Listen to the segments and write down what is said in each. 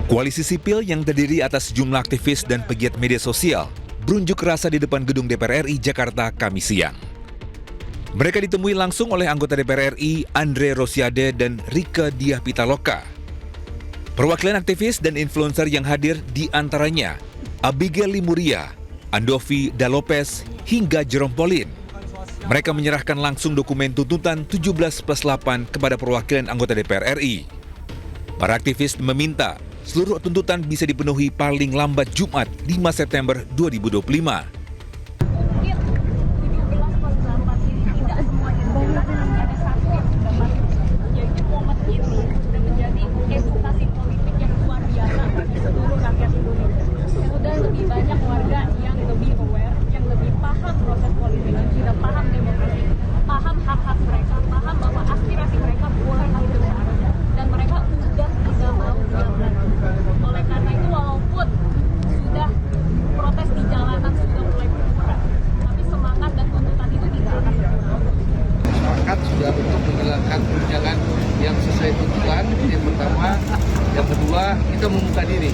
Koalisi sipil yang terdiri atas sejumlah aktivis dan pegiat media sosial berunjuk rasa di depan gedung DPR RI Jakarta Kamis siang. Mereka ditemui langsung oleh anggota DPR RI Andre Rosiade dan Rieke Diah Pitaloka. Perwakilan aktivis dan influencer yang hadir di antaranya Abigail Limuria, Andovi Dalopes, hingga Jerome Pauline. Mereka menyerahkan langsung dokumen tuntutan 17+8 kepada perwakilan anggota DPR RI. Para aktivis meminta seluruh tuntutan bisa dipenuhi paling lambat Jumat 5 September 2025. Sudah untuk menjalankan tunjangan yang sesuai tuntutan. Yang pertama, yang kedua kita membuka diri,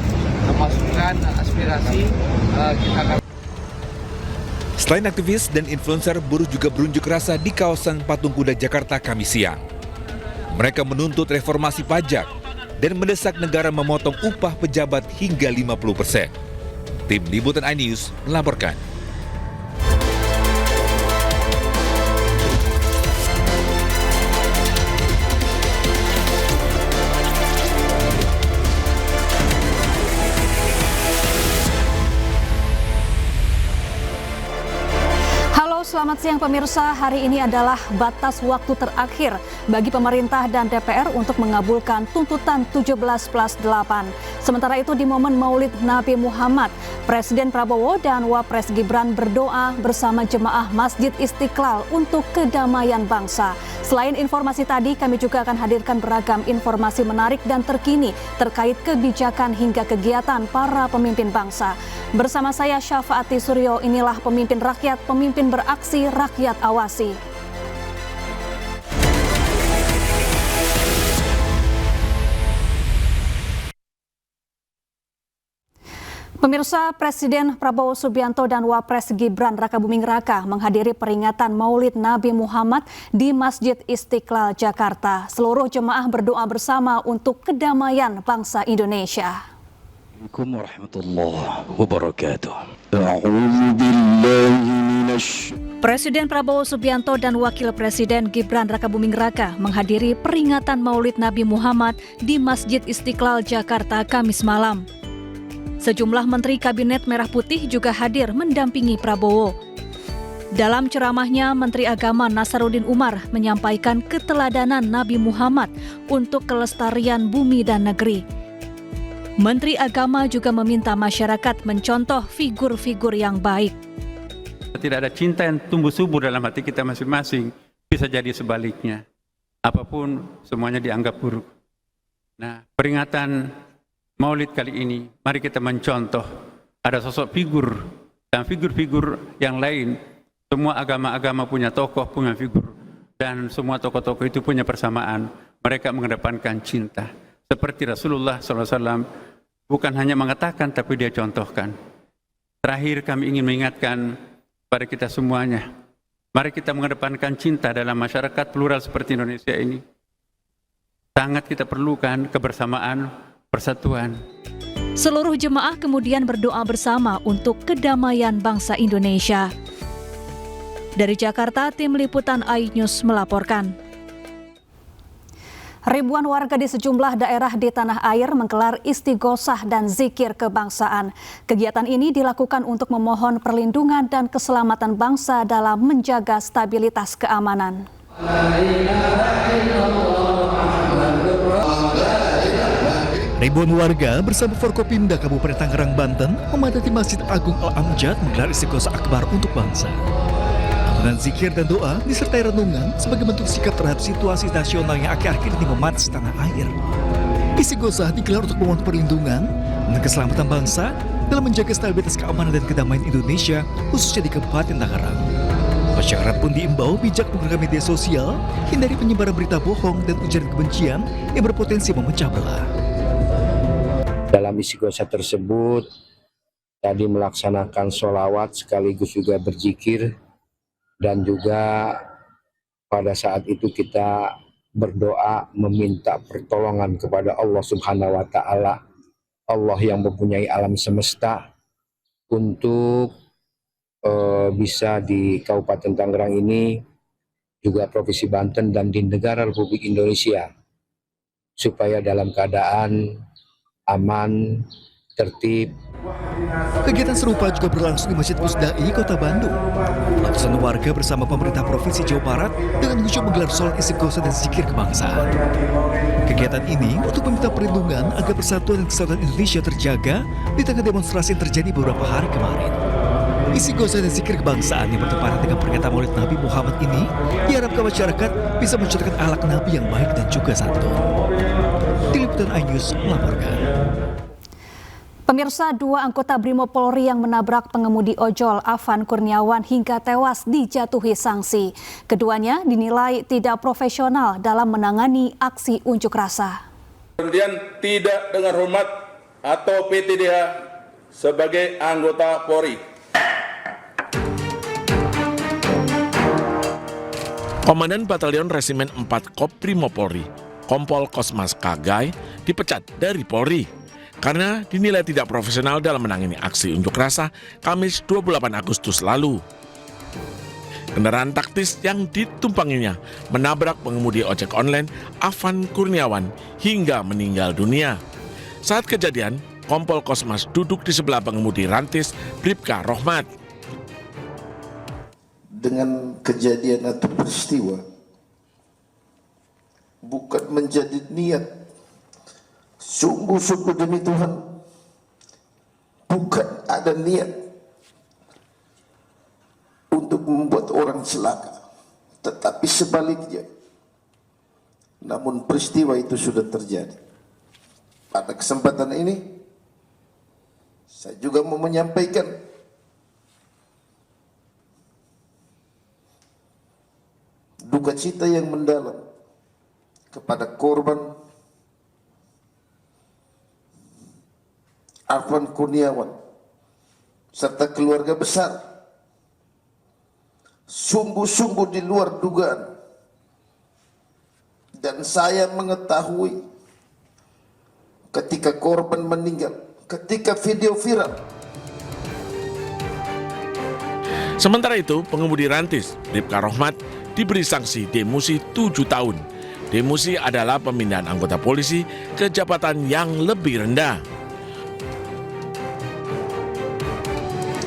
memasukkan aspirasi kita akan. Selain aktivis dan influencer, buruh juga berunjuk rasa di kawasan Patung Kuda Jakarta Kamis siang. Mereka menuntut reformasi pajak dan mendesak negara memotong upah pejabat hingga 50%. Tim Liputan iNews melaporkan. Selamat siang pemirsa, hari ini adalah batas waktu terakhir bagi pemerintah dan DPR untuk mengabulkan tuntutan 17+8. Sementara itu di momen Maulid Nabi Muhammad, Presiden Prabowo dan Wapres Gibran berdoa bersama jemaah Masjid Istiqlal untuk kedamaian bangsa. Selain informasi tadi, kami juga akan hadirkan beragam informasi menarik dan terkini terkait kebijakan hingga kegiatan para pemimpin bangsa. Bersama saya Syafaati Suryo, inilah pemimpin rakyat, pemimpin beraksi, rakyat awasi. Pemirsa, Presiden Prabowo Subianto dan Wapres Gibran Rakabuming Raka menghadiri peringatan Maulid Nabi Muhammad di Masjid Istiqlal, Jakarta. Seluruh jemaah berdoa bersama untuk kedamaian bangsa Indonesia. Assalamualaikum warahmatullahi wabarakatuh. Presiden Prabowo Subianto dan Wakil Presiden Gibran Rakabuming Raka menghadiri peringatan Maulid Nabi Muhammad di Masjid Istiqlal, Jakarta Kamis malam. Sejumlah Menteri Kabinet Merah Putih juga hadir mendampingi Prabowo. Dalam ceramahnya, Menteri Agama Nasaruddin Umar menyampaikan keteladanan Nabi Muhammad untuk kelestarian bumi dan negeri. Menteri Agama juga meminta masyarakat mencontoh figur-figur yang baik. Tidak ada cinta yang tumbuh subur dalam hati kita masing-masing, bisa jadi sebaliknya. Apapun semuanya dianggap buruk. Nah, peringatan Maulid kali ini, mari kita mencontoh ada sosok figur dan figur-figur yang lain. Semua agama-agama punya tokoh, punya figur. Dan semua tokoh-tokoh itu punya persamaan. Mereka mengedepankan cinta. Seperti Rasulullah SAW bukan hanya mengatakan, tapi dia contohkan. Terakhir kami ingin mengingatkan pada kita semuanya. Mari kita mengedepankan cinta dalam masyarakat plural seperti Indonesia ini. Sangat kita perlukan kebersamaan, persatuan. Seluruh jemaah kemudian berdoa bersama untuk kedamaian bangsa Indonesia. Dari Jakarta, Tim Liputan iNews melaporkan. Ribuan warga di sejumlah daerah di tanah air menggelar istighosah dan zikir kebangsaan. Kegiatan ini dilakukan untuk memohon perlindungan dan keselamatan bangsa dalam menjaga stabilitas keamanan. Ribuan warga bersama Forkopimda Kabupaten Tangerang, Banten memadati Masjid Agung Al-Amjad menggelar istighosah akbar untuk bangsa. Dengan zikir dan doa disertai renungan sebagai bentuk sikap terhadap situasi nasional yang akhir-akhir ini memanas tanah air. Istighosah digelar untuk memohon perlindungan dan keselamatan bangsa dalam menjaga stabilitas keamanan dan kedamaian Indonesia, khususnya di Kabupaten Tangerang. Masyarakat pun diimbau bijak menggunakan media sosial, hindari penyebaran berita bohong dan ujaran kebencian yang berpotensi memecah belah. Dalam istighosah tersebut tadi melaksanakan sholawat sekaligus juga berzikir, dan juga pada saat itu kita berdoa meminta pertolongan kepada Allah Subhanahu wa Ta'ala, Allah yang mempunyai alam semesta, untuk bisa di Kabupaten Tangerang ini, juga Provinsi Banten dan di negara Republik Indonesia, supaya dalam keadaan aman, tertib. Kegiatan serupa juga berlangsung di Masjid Pusdai, Kota Bandung. Ratusan warga bersama pemerintah Provinsi Jawa Barat dengan khusyuk menggelar sholat istighosah dan zikir kebangsaan. Kegiatan ini untuk meminta perlindungan agar persatuan dan kesatuan Indonesia terjaga di tengah demonstrasi yang terjadi beberapa hari kemarin. Istighosah dan zikir kebangsaan yang bertepatan dengan peringatan Maulid Nabi Muhammad ini diharapkan masyarakat bisa mencontohkan akhlak Nabi yang baik dan juga santun. Tim Liputan iNews melaporkan. Pemirsa, 2 anggota Brimob Polri yang menabrak pengemudi ojol Afan Kurniawan hingga tewas dijatuhi sanksi. Keduanya dinilai tidak profesional dalam menangani aksi unjuk rasa. Kemudian tidak dengan hormat atau PTDH sebagai anggota Polri. Komandan Batalion Resimen 4 Koprimob Polri, Kompol Kosmas Kagai, dipecat dari Polri karena dinilai tidak profesional dalam menangani aksi unjuk rasa Kamis 28 Agustus lalu. Kendaraan taktis yang ditumpanginya menabrak pengemudi ojek online Afan Kurniawan hingga meninggal dunia. Saat kejadian, Kompol Kosmas duduk di sebelah pengemudi rantis Bribka Rohmat. Dengan kejadian atau peristiwa bukan menjadi niat, sungguh-sungguh demi Tuhan bukan ada niat untuk membuat orang celaka, tetapi sebaliknya. Namun peristiwa itu sudah terjadi. Pada kesempatan ini saya juga mau menyampaikan duka cita yang mendalam kepada korban Afan Kurniawan serta keluarga besar. Sungguh-sungguh di luar dugaan, dan saya mengetahui ketika korban meninggal, ketika video viral. Sementara itu, pengemudi rantis Bribka Rohmat diberi sanksi demosi 7 tahun. Demosi adalah pemindahan anggota polisi ke jabatan yang lebih rendah.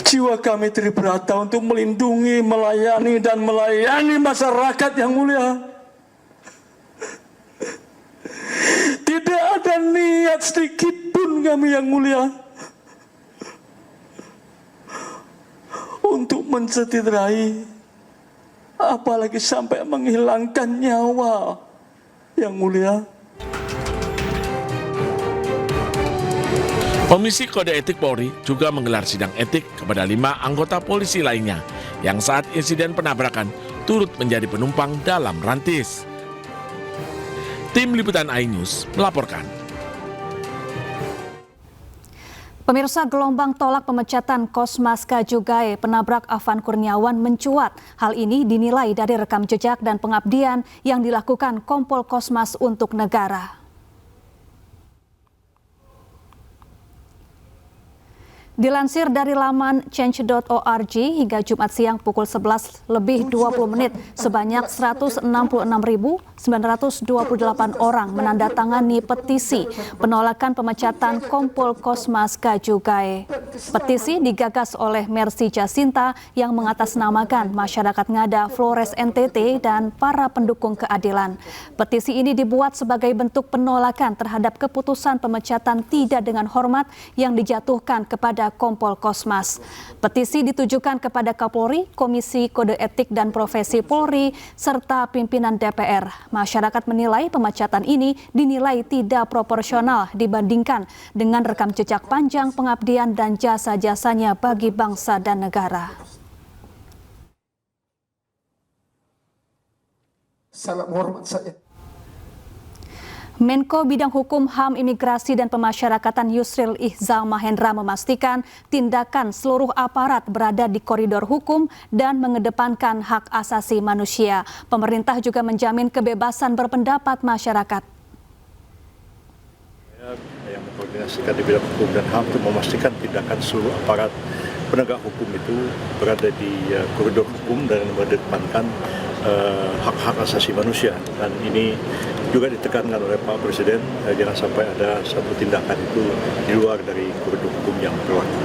Jiwa kami tribrata untuk melindungi, melayani, dan melayani masyarakat yang mulia. Tidak ada niat sedikit pun kami yang mulia untuk mencederai, apalagi sampai menghilangkan nyawa yang mulia. Komisi Kode Etik Polri juga menggelar sidang etik kepada 5 anggota polisi lainnya yang saat insiden penabrakan turut menjadi penumpang dalam rantis. Tim Liputan iNews melaporkan. Pemirsa, gelombang tolak pemecatan Kosmas Kajugae penabrak Afan Kurniawan mencuat. Hal ini dinilai dari rekam jejak dan pengabdian yang dilakukan Kompol Kosmas untuk negara. Dilansir dari laman change.org, hingga Jumat siang pukul 11 lebih 20 menit, sebanyak 166.928 orang menandatangani petisi penolakan pemecatan Kompol Kosmas Kajugae. Petisi digagas oleh Mercy Jacinta yang mengatasnamakan masyarakat Ngada, Flores NTT, dan para pendukung keadilan. Petisi ini dibuat sebagai bentuk penolakan terhadap keputusan pemecatan tidak dengan hormat yang dijatuhkan kepada Kompol Kosmas. Petisi ditujukan kepada Kapolri, Komisi Kode Etik dan Profesi Polri, serta pimpinan DPR. Masyarakat menilai pemecatan ini dinilai tidak proporsional dibandingkan dengan rekam jejak panjang pengabdian dan jasa-jasanya bagi bangsa dan negara. Salam hormat saya. Menko Bidang Hukum, HAM, Imigrasi, dan Pemasyarakatan Yusril Iza Mahendra memastikan tindakan seluruh aparat berada di koridor hukum dan mengedepankan hak asasi manusia. Pemerintah juga menjamin kebebasan berpendapat masyarakat. Yang mengkoordinasikan di bidang hukum dan HAM untuk memastikan tindakan seluruh aparat penegak hukum itu berada di koridor hukum dan mengedepankan hak-hak asasi manusia, dan ini juga ditekankan oleh Pak Presiden, jangan sampai ada satu tindakan itu di luar dari koridor hukum yang berlaku.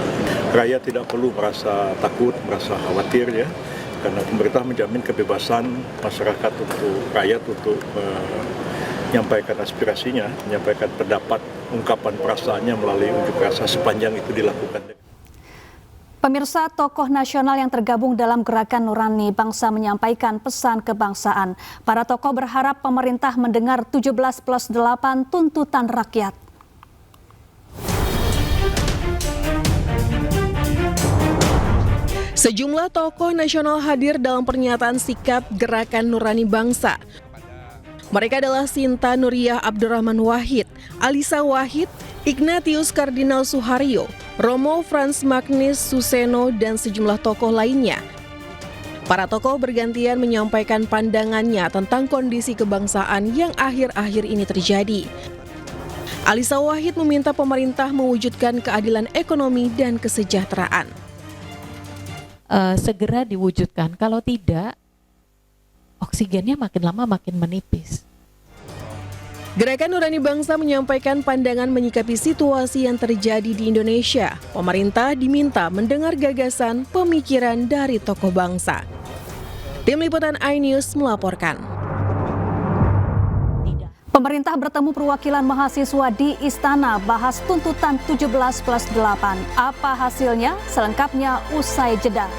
Rakyat tidak perlu merasa takut, merasa khawatir ya, karena pemerintah menjamin kebebasan masyarakat untuk rakyat untuk menyampaikan aspirasinya, menyampaikan pendapat, ungkapan perasaannya melalui unjuk rasa sepanjang itu dilakukan. Pemirsa, tokoh nasional yang tergabung dalam Gerakan Nurani Bangsa menyampaikan pesan kebangsaan. Para tokoh berharap pemerintah mendengar 17+8 tuntutan rakyat. Sejumlah tokoh nasional hadir dalam pernyataan sikap Gerakan Nurani Bangsa. Mereka adalah Sinta Nuriyah Abdurrahman Wahid, Alisa Wahid, Ignatius Kardinal Suharyo, Romo Frans Magnis Suseno, dan sejumlah tokoh lainnya. Para tokoh bergantian menyampaikan pandangannya tentang kondisi kebangsaan yang akhir-akhir ini terjadi. Alisa Wahid meminta pemerintah mewujudkan keadilan ekonomi dan kesejahteraan. Segera diwujudkan, kalau tidak, oksigennya makin lama makin menipis. Gerakan Nurani Bangsa menyampaikan pandangan menyikapi situasi yang terjadi di Indonesia. Pemerintah diminta mendengar gagasan pemikiran dari tokoh bangsa. Tim Liputan iNews melaporkan. Pemerintah bertemu perwakilan mahasiswa di Istana bahas tuntutan 17+8. Apa hasilnya? Selengkapnya usai jeda.